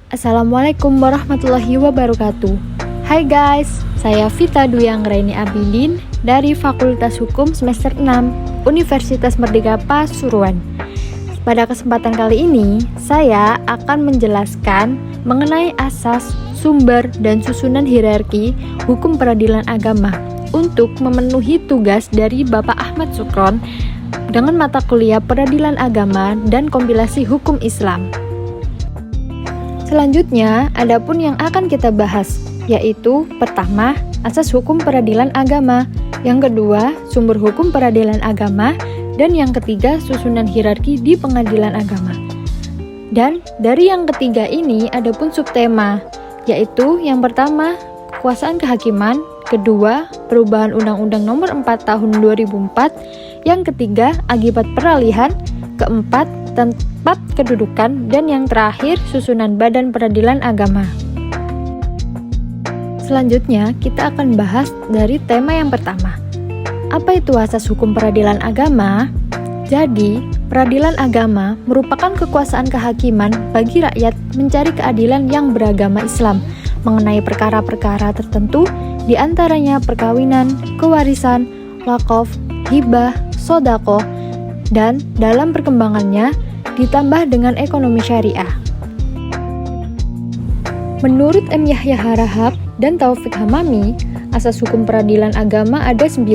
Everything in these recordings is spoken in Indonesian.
Assalamualaikum warahmatullahi wabarakatuh. Hai guys, saya Vita Dwi Anggraini Abidin dari Fakultas Hukum semester 6 Universitas Merdeka Pasuruan. Pada kesempatan kali ini, saya akan menjelaskan mengenai asas, sumber, dan susunan hierarki hukum peradilan agama untuk memenuhi tugas dari Bapak Ahmad Sukron dengan mata kuliah Peradilan Agama dan Kompilasi Hukum Islam. Selanjutnya, adapun yang akan kita bahas, yaitu pertama, asas hukum peradilan agama, yang kedua, sumber hukum peradilan agama, dan yang ketiga, susunan hierarki di pengadilan agama. Dan dari yang ketiga ini, adapun subtema, yaitu yang pertama, kekuasaan kehakiman, kedua, perubahan Undang-Undang Nomor 4 Tahun 2004, yang ketiga, akibat peralihan, keempat, tempat kedudukan, dan yang terakhir, susunan badan peradilan agama. Selanjutnya, kita akan bahas dari tema yang pertama. Apa itu asas hukum peradilan agama? Jadi, peradilan agama merupakan kekuasaan kehakiman bagi rakyat mencari keadilan yang beragama Islam mengenai perkara-perkara tertentu, di antaranya perkawinan, kewarisan, wakaf, hibah, sodaqoh, dan dalam perkembangannya ditambah dengan ekonomi syariah. Menurut M. Yahya Harahap dan Taufik Hamami, asas hukum peradilan agama ada 9.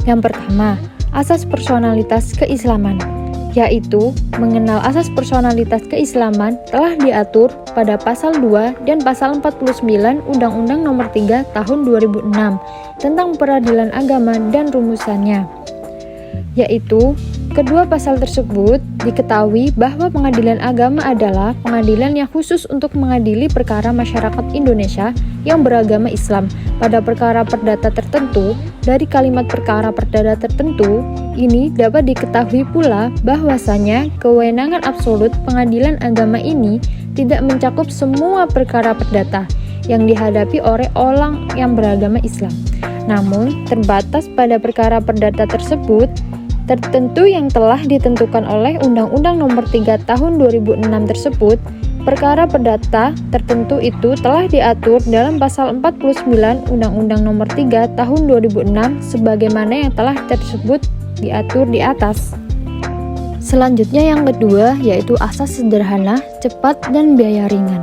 Yang pertama, asas personalitas keislaman, yaitu mengenal asas personalitas keislaman telah diatur pada pasal 2 dan pasal 49 Undang-Undang Nomor 3 Tahun 2006 tentang peradilan agama dan rumusannya, yaitu kedua pasal tersebut diketahui bahwa pengadilan agama adalah pengadilan yang khusus untuk mengadili perkara masyarakat Indonesia yang beragama Islam pada perkara perdata tertentu. Dari kalimat perkara perdata tertentu ini dapat diketahui pula bahwasanya kewenangan absolut pengadilan agama ini tidak mencakup semua perkara perdata yang dihadapi oleh orang yang beragama Islam, namun terbatas pada perkara perdata tersebut tertentu yang telah ditentukan oleh Undang-Undang Nomor 3 Tahun 2006 tersebut. Perkara perdata tertentu itu telah diatur dalam pasal 49 Undang-Undang Nomor 3 Tahun 2006 sebagaimana yang telah tersebut diatur di atas. Selanjutnya yang kedua yaitu asas sederhana, cepat, dan biaya ringan.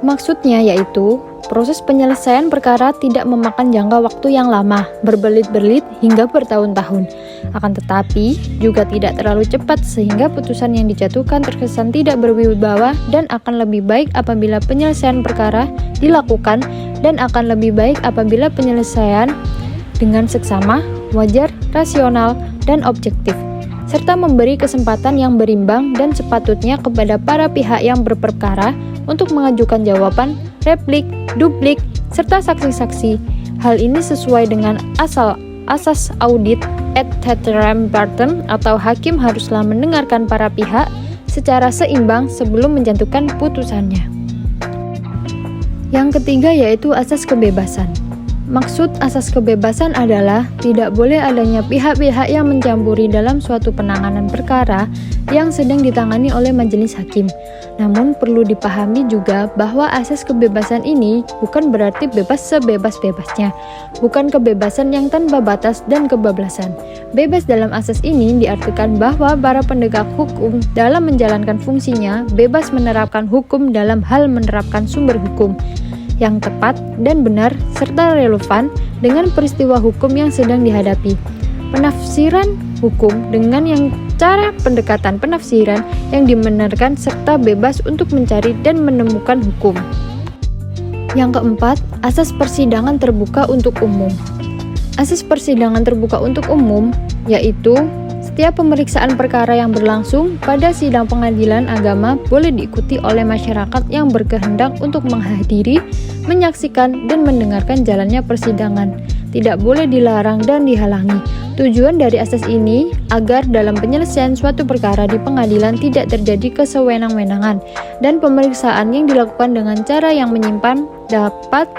Maksudnya yaitu proses penyelesaian perkara tidak memakan jangka waktu yang lama, berbelit-belit hingga bertahun-tahun. Akan tetapi, juga tidak terlalu cepat sehingga putusan yang dijatuhkan terkesan tidak berwibawa dan akan lebih baik apabila penyelesaian perkara dilakukan dan akan lebih baik apabila penyelesaian dengan seksama, wajar, rasional, dan objektif, serta memberi kesempatan yang berimbang dan sepatutnya kepada para pihak yang berperkara untuk mengajukan jawaban, replik, duplik, serta saksi-saksi. Hal ini sesuai dengan asas audit et ceterum partem atau hakim haruslah mendengarkan para pihak secara seimbang sebelum menjatuhkan putusannya. Yang ketiga yaitu asas kebebasan. Maksud asas kebebasan adalah tidak boleh adanya pihak-pihak yang mencampuri dalam suatu penanganan perkara yang sedang ditangani oleh majelis hakim. Namun perlu dipahami juga bahwa asas kebebasan ini bukan berarti bebas sebebas-bebasnya, bukan kebebasan yang tanpa batas dan kebablasan. Bebas dalam asas ini diartikan bahwa para penegak hukum dalam menjalankan fungsinya bebas menerapkan hukum dalam hal menerapkan sumber hukum yang tepat dan benar serta relevan dengan peristiwa hukum yang sedang dihadapi. Penafsiran hukum dengan yang cara pendekatan penafsiran yang dibenarkan serta bebas untuk mencari dan menemukan hukum. Yang keempat, asas persidangan terbuka untuk umum. Asas persidangan terbuka untuk umum yaitu setiap pemeriksaan perkara yang berlangsung pada sidang pengadilan agama boleh diikuti oleh masyarakat yang berkehendak untuk menghadiri, menyaksikan, dan mendengarkan jalannya persidangan. Tidak boleh dilarang dan dihalangi. Tujuan dari asas ini agar dalam penyelesaian suatu perkara di pengadilan tidak terjadi kesewenang-wenangan dan pemeriksaan yang dilakukan dengan cara yang menyimpan dapat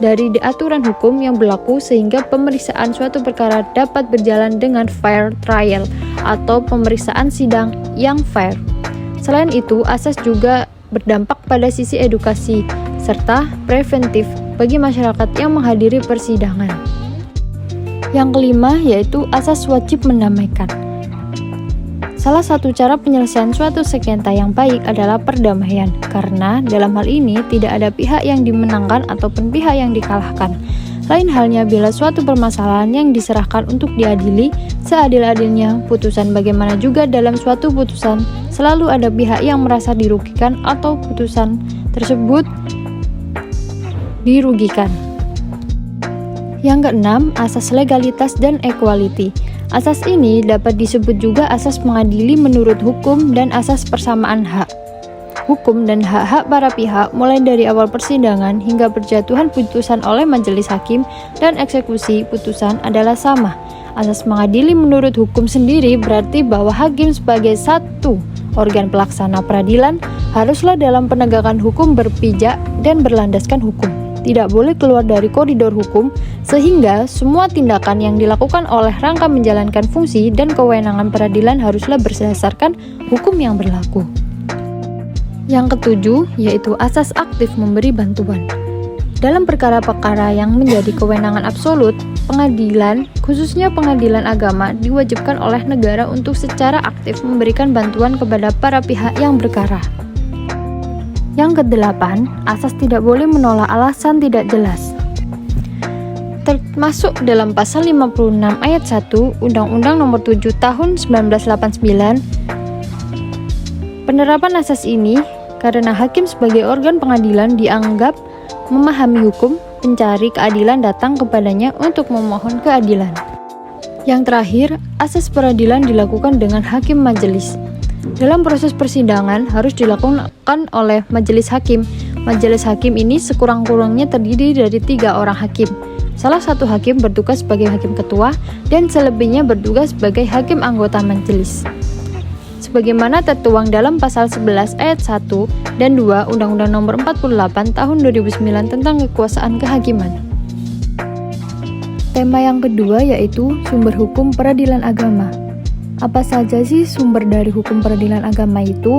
dari aturan hukum yang berlaku sehingga pemeriksaan suatu perkara dapat berjalan dengan fair trial atau pemeriksaan sidang yang fair. Selain itu, asas juga berdampak pada sisi edukasi, serta preventif bagi masyarakat yang menghadiri persidangan. Yang kelima yaitu asas wajib mendamaikan. Salah satu cara penyelesaian suatu sengketa yang baik adalah perdamaian, karena dalam hal ini tidak ada pihak yang dimenangkan ataupun pihak yang dikalahkan. Lain halnya bila suatu permasalahan yang diserahkan untuk diadili seadil-adilnya putusan, bagaimana juga dalam suatu putusan selalu ada pihak yang merasa dirugikan atau putusan tersebut dirugikan. Yang keenam, asas legalitas dan equality. Asas ini dapat disebut juga asas mengadili menurut hukum dan asas persamaan hak. Hukum dan hak-hak para pihak mulai dari awal persidangan hingga berjatuhan putusan oleh majelis hakim dan eksekusi putusan adalah sama. Asas mengadili menurut hukum sendiri berarti bahwa hakim sebagai satu organ pelaksana peradilan haruslah dalam penegakan hukum berpijak dan berlandaskan hukum. Tidak boleh keluar dari koridor hukum, sehingga semua tindakan yang dilakukan oleh rangka menjalankan fungsi dan kewenangan peradilan haruslah berdasarkan hukum yang berlaku. Yang ketujuh, yaitu asas aktif memberi bantuan. Dalam perkara-perkara yang menjadi kewenangan absolut, pengadilan, khususnya pengadilan agama, diwajibkan oleh negara untuk secara aktif memberikan bantuan kepada para pihak yang berkara. Yang kedelapan, asas tidak boleh menolak alasan tidak jelas. Termasuk dalam pasal 56 ayat 1 Undang-Undang Nomor 7 Tahun 1989. Penerapan asas ini karena hakim sebagai organ pengadilan dianggap memahami hukum, pencari keadilan datang kepadanya untuk memohon keadilan. Yang terakhir, asas peradilan dilakukan dengan hakim majelis. Dalam proses persidangan harus dilakukan oleh majelis hakim. Majelis hakim ini sekurang-kurangnya terdiri dari 3 orang hakim. Salah satu hakim bertugas sebagai hakim ketua dan selebihnya bertugas sebagai hakim anggota majelis. Sebagaimana tertuang dalam pasal 11 ayat 1 dan 2 Undang-Undang Nomor 48 Tahun 2009 tentang kekuasaan kehakiman. Tema yang kedua yaitu sumber hukum peradilan agama. Apa saja sih sumber dari hukum peradilan agama itu?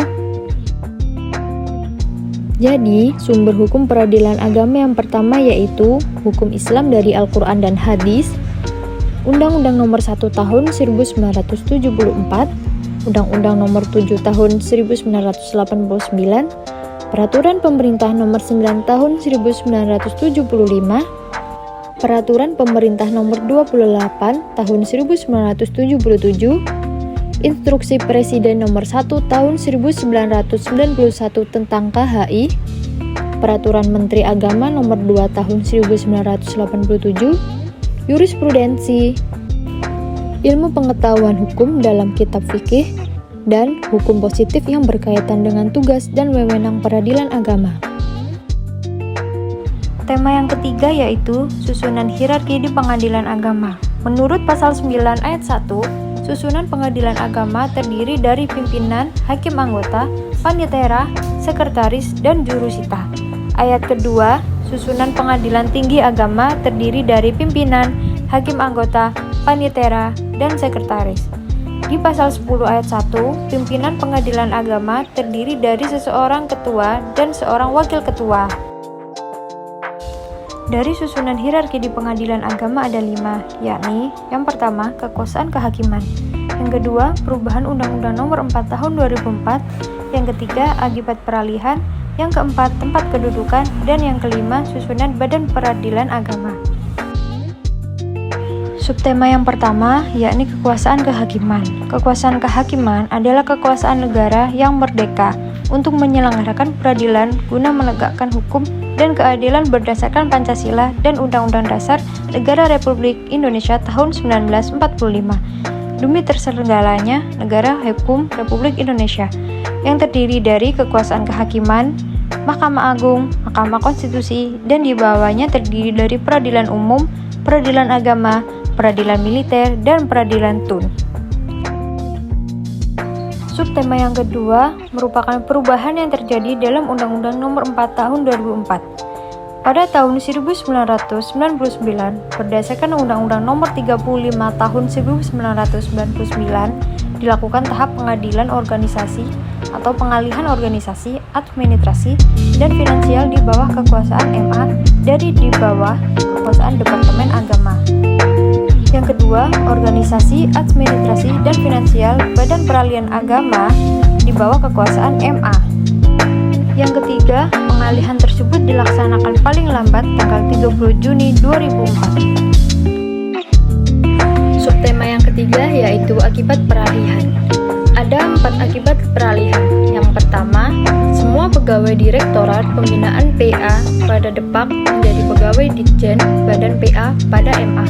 Jadi, sumber hukum peradilan agama yang pertama yaitu hukum Islam dari Al-Quran dan Hadis, Undang-Undang Nomor 1 Tahun 1974, Undang-Undang Nomor 7 Tahun 1989, Peraturan Pemerintah Nomor 9 Tahun 1975, Peraturan Pemerintah Nomor 28 Tahun 1977, Instruksi Presiden Nomor 1 Tahun 1991 tentang KHI, Peraturan Menteri Agama Nomor 2 Tahun 1987, Jurisprudensi, Ilmu Pengetahuan Hukum dalam Kitab Fikih, dan hukum positif yang berkaitan dengan tugas dan wewenang peradilan agama. Tema yang ketiga yaitu susunan hierarki di pengadilan agama. Menurut pasal 9 ayat 1, susunan pengadilan agama terdiri dari pimpinan, hakim anggota, panitera, sekretaris, dan jurusita. Ayat kedua, susunan pengadilan tinggi agama terdiri dari pimpinan, hakim anggota, panitera, dan sekretaris. Di pasal 10 ayat 1, pimpinan pengadilan agama terdiri dari seseorang ketua dan seorang wakil ketua. Dari susunan hierarki di pengadilan agama ada 5, yakni yang pertama, kekuasaan kehakiman, yang kedua, perubahan Undang-Undang Nomor 4 Tahun 2004, yang ketiga, akibat peralihan, yang keempat, tempat kedudukan, dan yang kelima, susunan badan peradilan agama. Subtema yang pertama, yakni kekuasaan kehakiman. Kekuasaan kehakiman adalah kekuasaan negara yang merdeka untuk menyelenggarakan peradilan guna menegakkan hukum dan keadilan berdasarkan Pancasila dan Undang-Undang Dasar Negara Republik Indonesia tahun 1945 demi terselenggaranya negara hukum Republik Indonesia yang terdiri dari kekuasaan kehakiman, Mahkamah Agung, Mahkamah Konstitusi, dan di bawahnya terdiri dari peradilan umum, peradilan agama, peradilan militer, dan peradilan tun. Subtema yang kedua merupakan perubahan yang terjadi dalam Undang-Undang Nomor 4 Tahun 2004. Pada tahun 1999, berdasarkan Undang-Undang Nomor 35 Tahun 1999, dilakukan tahap pengadilan organisasi atau pengalihan organisasi, administrasi, dan finansial di bawah kekuasaan MA dari di bawah kekuasaan Departemen Agama. Yang kedua, organisasi, administrasi, dan finansial Badan Peralihan Agama di bawah kekuasaan MA. Yang ketiga, pengalihan tersebut dilaksanakan paling lambat tanggal 30 Juni 2004. Subtema yang ketiga yaitu akibat peralihan. Ada 4 akibat peralihan. Yang pertama, semua pegawai Direktorat Pembinaan PA pada Depak menjadi pegawai Ditjen Badan PA pada MA.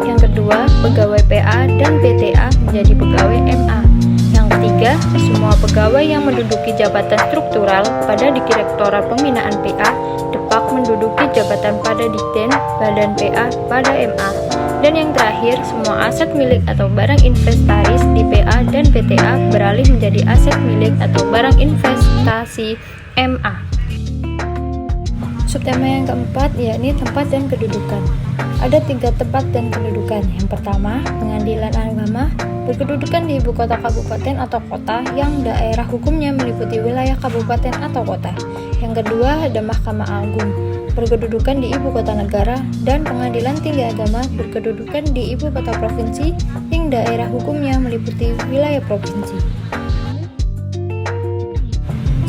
Yang kedua, pegawai PA dan PTA menjadi pegawai MA. Yang ketiga, semua pegawai yang menduduki jabatan struktural pada Direktorat Pembinaan PA Depak menduduki jabatan pada Ditjen Badan PA pada MA. Dan yang terakhir, semua aset milik atau barang inventaris di PA dan PTA beralih menjadi aset milik atau barang investasi MA. Subtema yang keempat yakni tempat dan kedudukan. Ada 3 tempat dan kedudukan. Yang pertama, pengadilan agama berkedudukan di ibu kota kabupaten atau kota yang daerah hukumnya meliputi wilayah kabupaten atau kota. Yang kedua, ada Mahkamah Agung berkedudukan di ibu kota negara, dan pengadilan tinggi agama berkedudukan di ibu kota provinsi yang daerah hukumnya meliputi wilayah provinsi.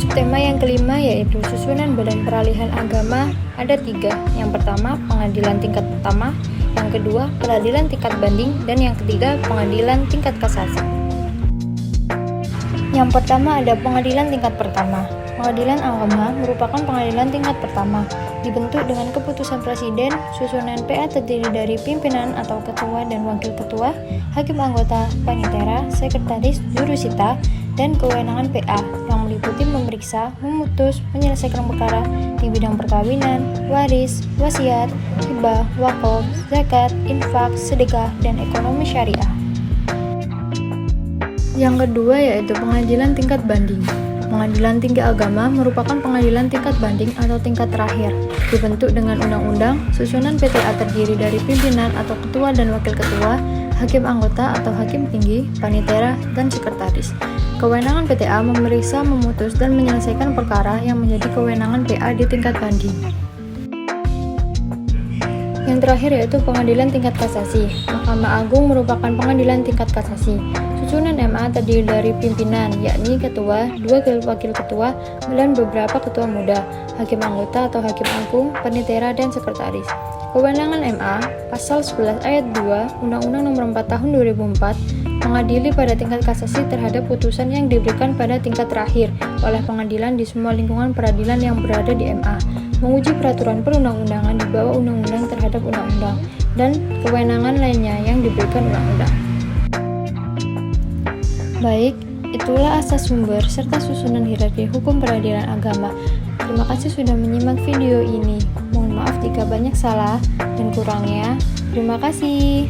Subtema yang kelima yaitu susunan badan peralihan agama ada 3. Yang pertama, pengadilan tingkat pertama, yang kedua, peradilan tingkat banding, dan yang ketiga, pengadilan tingkat kasasi. Yang pertama ada pengadilan tingkat pertama. Pengadilan agama merupakan pengadilan tingkat pertama, dibentuk dengan keputusan presiden. Susunan PA terdiri dari pimpinan atau ketua dan wakil ketua, hakim anggota, panitera, sekretaris, jurusita, dan kewenangan PA yang meliputi memeriksa, memutus, menyelesaikan perkara di bidang perkawinan, waris, wasiat, hibah, wakaf, zakat, infak, sedekah, dan ekonomi syariah. Yang kedua yaitu pengadilan tingkat banding. Pengadilan tinggi agama merupakan pengadilan tingkat banding atau tingkat terakhir, dibentuk dengan undang-undang. Susunan PTA terdiri dari pimpinan atau ketua dan wakil ketua, hakim anggota atau hakim tinggi, panitera, dan sekretaris. Kewenangan PTA memeriksa, memutus, dan menyelesaikan perkara yang menjadi kewenangan PA di tingkat banding. Yang terakhir yaitu pengadilan tingkat kasasi. Mahkamah Agung merupakan pengadilan tingkat kasasi. Susunan MA terdiri dari pimpinan, yakni ketua, 2 wakil ketua, dan beberapa ketua muda, hakim anggota atau hakim agung, panitera, dan sekretaris. Kewenangan MA, Pasal 11 Ayat 2 Undang-Undang Nomor 4 Tahun 2004, mengadili pada tingkat kasasi terhadap putusan yang diberikan pada tingkat terakhir oleh pengadilan di semua lingkungan peradilan yang berada di MA, menguji peraturan perundang-undangan di bawah undang-undang terhadap undang-undang, dan kewenangan lainnya yang diberikan undang-undang. Baik, itulah asas sumber serta susunan hierarki hukum peradilan agama. Terima kasih sudah menyimak video ini. Mohon maaf jika banyak salah dan kurangnya. Terima kasih.